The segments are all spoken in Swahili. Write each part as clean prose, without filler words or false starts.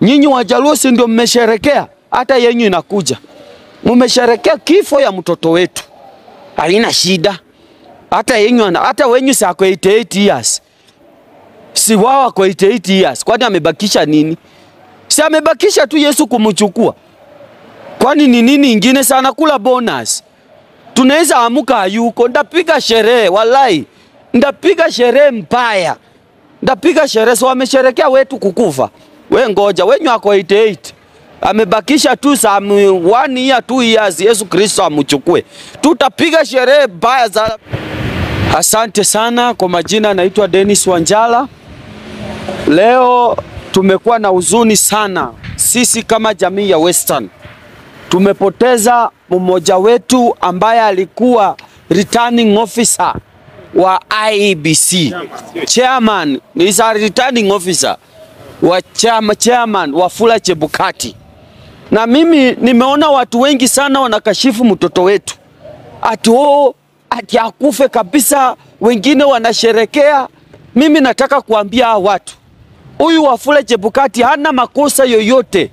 Nyinyi Wajaluo si ndio mmesherekea? Hata yenyu inakuja. Mmesherekea kifo ya mtoto wetu. Haina shida. Hata yenyu, hata wenyu sa kwa 88 years. Si wao kwa 88 years. Kwani amebakisha nini? Si amebakisha tu Yesu kumchukua. Kwani ni nini ingine sana kula bonus? Tunaweza amuka hayuko, ndapiga sherehe, wallahi. Ndapiga sherehe mbaya. Ndapiga sherehe, so wamesherekea wetu kukufa. We ngoja, wenyu ako 88. Amebakisha tu saa 1 year 2 years Yesu Kristo amchukue. Tutapiga sherehe mbaya za. Asante sana. Kwa majina naitwa Dennis Wanjala. Leo tumekuwa na huzuni sana. Sisi kama jamii ya Western tumepoteza mmoja wetu ambaye alikuwa returning officer wa IEBC. Chairman is a returning officer wa chairman Wafula Chebukati. Na mimi nimeona watu wengi sana wanakashifu mtoto wetu. Ati akufe kabisa, wengine wanasherekea. Mimi nataka kuambia watu, huyu Wafula Chebukati hana makosa yoyote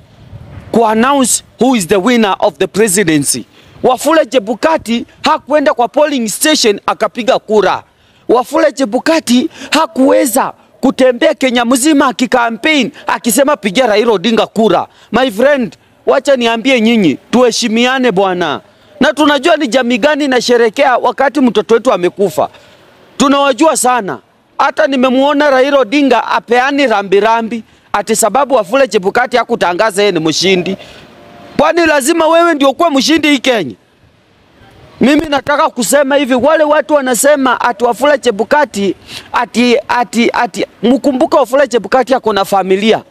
ku announce who is the winner of the presidency. Wafula Chebukati hakuenda kwa polling station akapiga kura. Wafula Chebukati hakuweza kutembea Kenya mzima akikampaign akisema pigia Raila Odinga kura. My friend, wacha niambie nyinyi, tuheshimiane bwana. Na tunajua ni jamii gani na sherekea wakati mtoto wetu amekufa. Tunawajua sana. Hata nimemuona Raila Odinga apeani rambirambi ati sababu Wafula Chebukati hakutangaza yeye ni mshindi. Kwani lazima wewe ndio kuwa mshindi hii Kenya? Mimi nataka kusema hivi, wale watu wanasema ati Wafula Chebukati ati mkumbuka Wafula Chebukati ako na familia.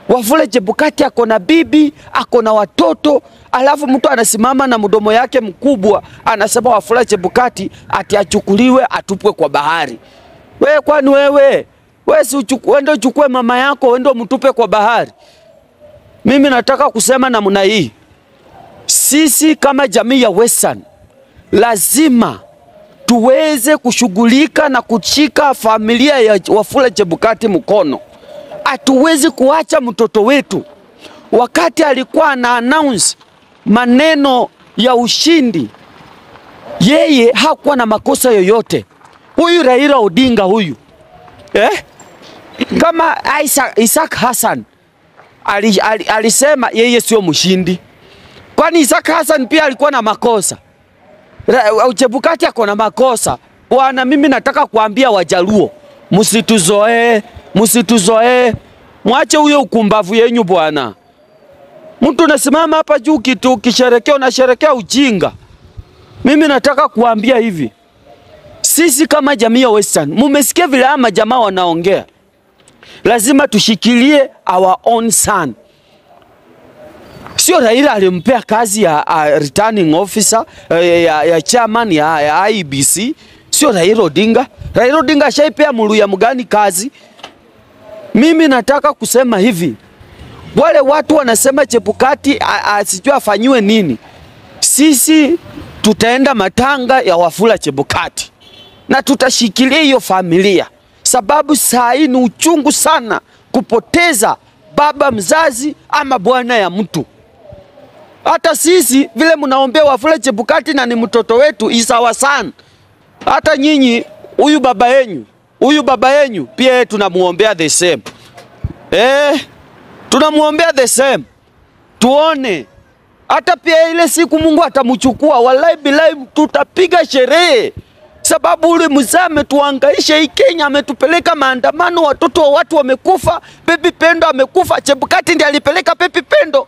Wafula Chebukati ako na bibi, ako na watoto, alafu mtu anasimama na mdomo yake mkubwa anasema Wafula Chebukati ati achukuliwe atupwe kwa bahari. Wewe kwani wewe si uende uchukue mama yako uende mtupe kwa bahari? Mimi nataka kusema namna hii. Sisi kama jamii ya Western lazima tuweze kushughulika na kushika familia ya Wafula Chebukati mkono. Hatuwezi kuacha mtoto wetu wakati alikuwa ana announce maneno ya ushindi. Yeye hakuwa na makosa yoyote. Huyu Raila Odinga huyu kama Isaac Hassan alisema yeye sio mshindi. Kwani Isaac Hassan pia alikuwa na makosa? Chebukati ako na makosa. Bwana, mimi nataka kuambia Wajaluo, msituzoee. Mwache huyo ukumbavu yenyu bwana. Mtu nasimama hapa juu kitu kisherekea unasherekea ujinga. Mimi nataka kuambia hivi. Sisi kama jamii ya Western, mumesikia vile ama jamaa wanaongea. Lazima tushikilie our own son. Sio Raila alimpea kazi ya returning officer ya chairman ya IEBC. Sio Raila Odinga. Raila Odinga ashaipea Muluya Mugani kazi. Mimi nataka kusema hivi. Wale watu wanasema Chebukati asijua afanywe nini. Sisi tutaenda matanga ya Wafula Chebukati. Na tutashikilia hiyo familia. Sababu saa hii ni uchungu sana kupoteza baba mzazi ama bwana ya mtu. Hata sisi vile mnaombea Wafula Chebukati na ni mtoto wetu isawa sana. Hata nyinyi huyu baba yenu pia tunamuombea the same. Tunamuombea the same. Tuone hata pia ile siku Mungu atamchukua, wallahi billahi tutapiga sherehe. Sababu ule mzee ametuhangaisha hii Kenya, ametupeleka maandamano, watoto wa watu wamekufa, Baby Pendo amekufa. Chebukati ndiye alipeleka Baby Pendo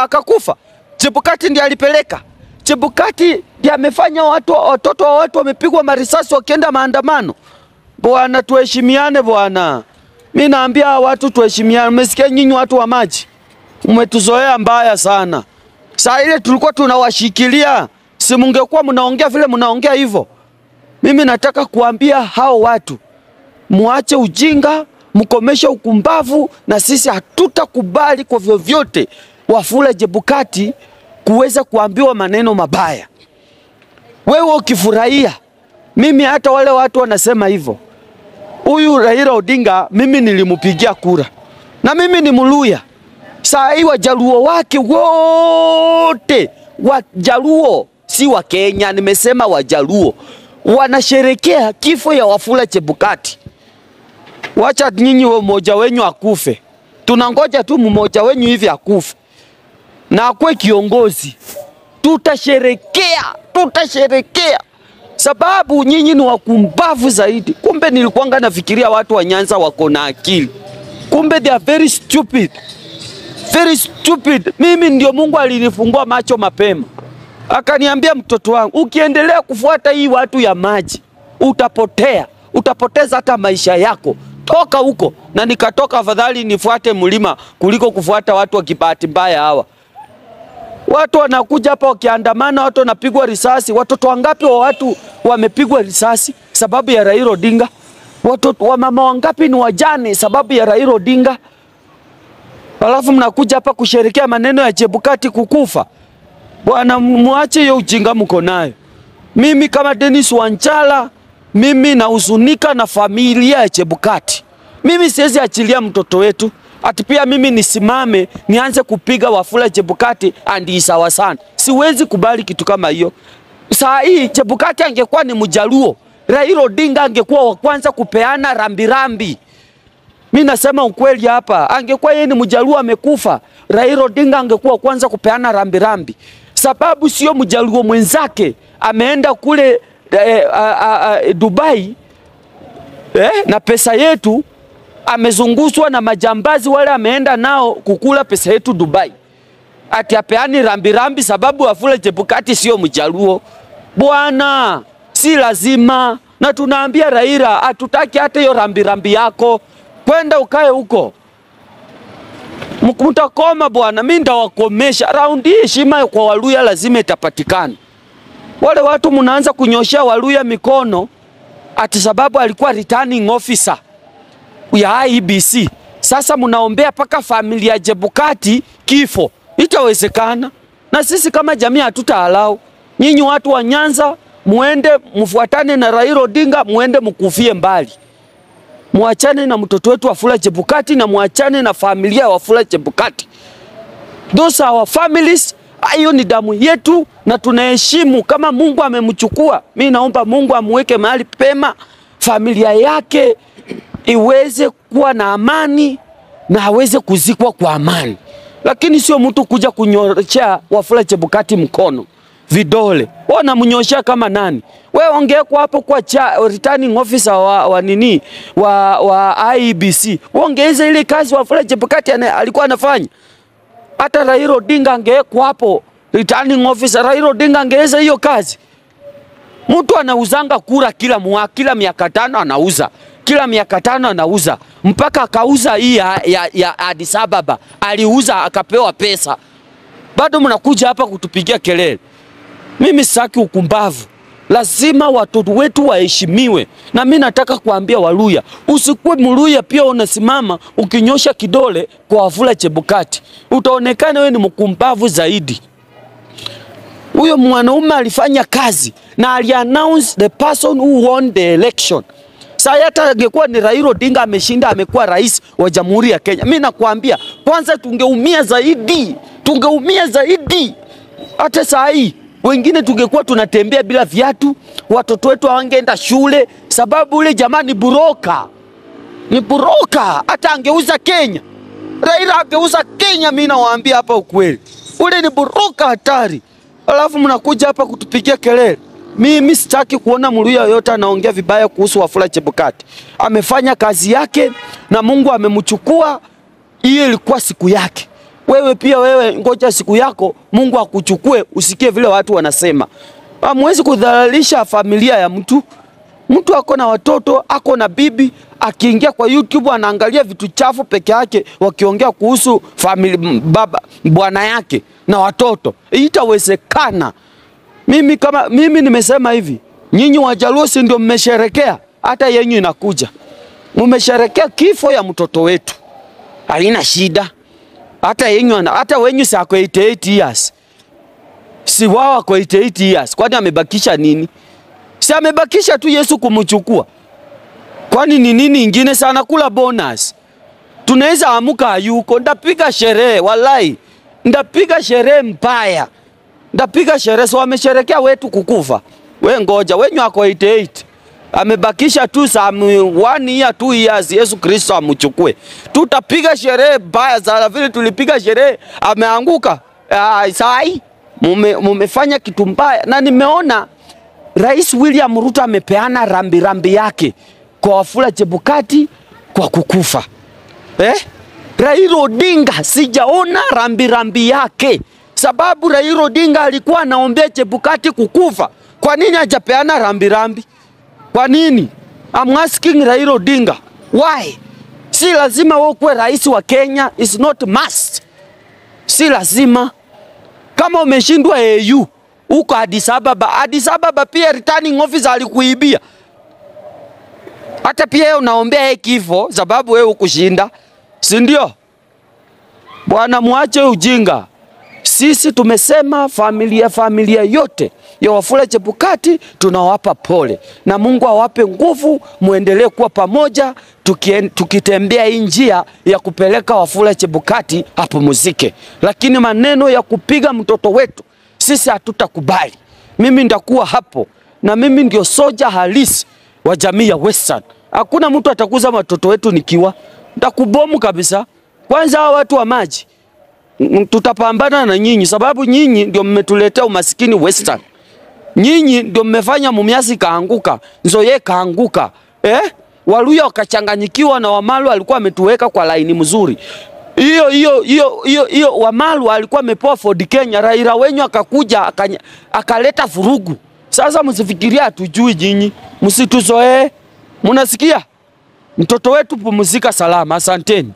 akakufa. Chebukati ndiye alipeleka. Chebukati ndiye amefanya watoto wa watu wamepigwa marisasi wakienda maandamano. Bwana, tuheshimiane bwana. Mimi naambia watu tuheshimiane. Mmesikia nyinyi watu wa maji? Umetuzoea mbaya sana. Saa ile tulikuwa tunawashikilia, si mungekuwa mnaongea vile mnaongea hivyo. Mimi nataka kuambia hao watu, muache ujinga, mkomeshe ukumbavu, na sisi hatutakubali kwa vyovyote Wafula Chebukati kuweza kuambiwa maneno mabaya. Wewe ukifurahia, mimi hata wale watu wanasema hivyo. Huyu Raila Odinga mimi nilimupigia kura. na mimi ni Mluya. Saa hii Wajaluo wake wote, Wajaluo si wa Kenya, nimesema Wajaluo, wanasherekea kifo ya Wafula Chebukati. Wacha nyinyi mmoja wenyu akufe, tunangoja tu mmoja wenyu hivi akufe na akwe kiongozi, tutasherekea sababu nyinyi ni wakumbavu zaidi. Kumbe nilikuanga nafikiria watu wa Nyanza wako na akili, kumbe they are very stupid. Very stupid. Mimi ndio Mungu alinifungua macho mapema. Akaniambia, mtoto wangu, ukiendelea kufuata hii watu ya maji, utapotea. Utapoteza hata maisha yako. Toka huko. Na nikatoka, afadhali nifuate mlima kuliko kufuata watu wa kibahati mbaya hawa. Watu wanakuja hapa wakiandamana, watu wanapigwa risasi. Watoto wangapi wa watu wamepigwa risasi sababu ya Raila Odinga? Watoto wa mama wangapi ni wajane sababu ya Raila Odinga? Alafu mnakuja hapa kusherekea maneno ya Chebukati kukufa. Bwana, muache hiyo ujinga mko nayo. Mimi kama Dennis Wanchala, mimi nahuzunika na familia ya Chebukati. Mimi siwezi achilia mtoto wetu. Ati pia mimi nisimame nianze kupiga Wafula Chebukati andi sawa sana. Siwezi kubali kitu kama hiyo. Saa hii Chebukati angekuwa ni Mjaluo, Raila Odinga angekuwa wa kwanza kupeana rambirambi. Mimi nasema ukweli hapa, angekuwa yeye ni Mjaluo amekufa, Raila Odinga angekuwa kwanza kupeana rambirambi. Sababu sio Mjaluo mwenzake ameenda kule Dubai na pesa yetu, amezunguswa na majambazi wale, ameenda nao kukula pesa yetu Dubai. Ati apeani rambirambi sababu Wafula Chebukati sio Mjaluo. Bwana, si lazima. Na tunaambia Raila, hatutaki hata hiyo rambirambi yako. Kwenda ukae huko. Mtakoma bwana, mimi ndawakomesha. Raundi heshima kwa Waluya lazima itapatikana. Wale watu mnaanza kunyoshia Waluya mikono ati sababu alikuwa returning officer ya IEBC. Sasa mnaombea paka familia ya Chebukati kifo. Itawezekana? Na sisi kama jamii hatutaalau. Nyinyi watu wa Nyanza muende mfuatane na Raila Odinga, muende mkufie mbali. Muachane na mtoto wetu Wafula Chebukati na muachane na familia ya Wafula Chebukati. Those are our families. Hiyo ni damu yetu na tunaheshimu. Kama Mungu amemchukua, mimi naomba Mungu amweke mahali pema, familia yake iweze kuwa na amani na aweze kuzikwa kwa amani. Lakini sio mtu kuja kunyoshea Wafula Chebukati mkono, vidole. Wana mnyoshea kama nani? Wewe ongea kwa hapo kwa returning officer wa IEBC. Ongeza ile kazi Wafula Chebukati alikuwa anafanya. Hata Raila Odinga angekuwa hapo returning officer, Raila Odinga angeweza hiyo kazi. Mtu anauzanga kura kila miaka 5 anauza. Kila miaka 5 anauza. Mpaka akauza hii ya Addis Ababa. Aliuza akapewa pesa. Bado mnakuja hapa kutupigia kelele. Mimi sitaki ukumbavu. Lazima watoto wetu waheshimiwe. Na mimi nataka kuambia Waluya, usikuwe Mluya pia unasimama ukinyosha kidole kwa Wafula Chebukati. Utaonekana wewe ni mkumbavu zaidi. Huyo mwanaume alifanya kazi na ali-announce the person who won the election. Sasa hata angekuwa ni Raila Odinga ameshinda, amekuwa rais wa Jamhuri ya Kenya, mimi nakwambia kwanza tungeumia zaidi. Hata saa hii wengine tungekuwa tunatembea bila viatu, watoto wetu hawangeenda shule sababu ule jamaa ni buroka. Hata angeuza Kenya, Raila angeuza Kenya, mimi nawaambia hapa ukweli. Ule ni buroka hatari. Alafu mnakuja hapa kutupigia kelele. Mimi sitaki kuona Mluya yote anaongea vibaya kuhusu Wafula Chebukati. Amefanya kazi yake na Mungu amemchukua. Hiyo ilikuwa siku yake. Wewe pia ngoja siku yako Mungu akuchukue, usikie vile watu wanasema. Hamwezi kudhalilisha familia ya mtu. Mtu ako na watoto, ako na bibi, akiingia kwa YouTube anaangalia vitu chafu peke yake wakiongea kuhusu bwana yake na watoto. Itawezekana. Mimi nimesema hivi, nyinyi Wajaluo si ndio mmesherekea, hata yenyu inakuja. Mmesherekea kifo ya mtoto wetu. Haina shida. Hata wenyu si ako 88 years. Si wao ako 88 years. Kwani amebakisha nini? Si amebakisha tu Yesu kumchukua. Kwani ni nini ingine sana kula bonus? tunaweza amuka hayuko. Ndapiga sherehe, wallahi. Ndapiga sherehe mbaya. Ndapiga sherehe. So wamesherekea wetu kukufa. We ngoja, wenyu ako 88. Amebakisha tu some 1 year 2 years Yesu Kristo amuchukue. Tutapiga sherehe mbaya sana vile tulipiga sherehe ameanguka. Sai mumefanya kitu mbaya, na nimeona Rais William Ruto amepeana rambi yake kwa Wafula Chebukati kwa kukufa. Raila Odinga sijaona rambi yake, sababu Raila Odinga alikuwa anaombea Chebukati kukufa. Kwa nini hajapeana rambi? Kwa nini? I'm asking Raila Odinga, why? Si lazima wewe kuwe rais wa Kenya, is not must. Si lazima. Kama umeshindwa AU, uko Addis Ababa pia returning officer alikuibia. Hata pia unaombea kifo sababu wewe ukushinda. Si ndio? Bwana, muache ujinga. Sisi tumesema familia yote ya Wafula Chebukati tunawapa pole. Na Mungu awape nguvu, muendelee kuwa pamoja, tukitembea hii njia ya kupeleka Wafula Chebukati hapo muzike. Lakini maneno ya kupiga mtoto wetu, sisi hatutakubali. Mimi ndakuwa hapo, na mimi ndio soja halisi wa jamii ya Western. Hakuna mtu atakuza mtoto wetu nikiwa. Ndakubomu kabisa. Kwanza hawa watu wa maji, tutapambana na nyinyi sababu nyinyi ndio mmetuletea umasikini Western. Nyinyi ndio mmefanya Mumias kaanguka, Nzoia kaanguka. Waluya wakachanganyikiwa na Wamalu alikuwa ametuweka kwa laini mzuri. Hiyo Wamalu alikuwa amepoa Ford Kenya, Raila wenyu akakuja akaleta furugu. Sasa msifikiria hatujui nyinyi, msituzoee. Mnasikia? Mtoto wetu pumzika salama. Asanteni.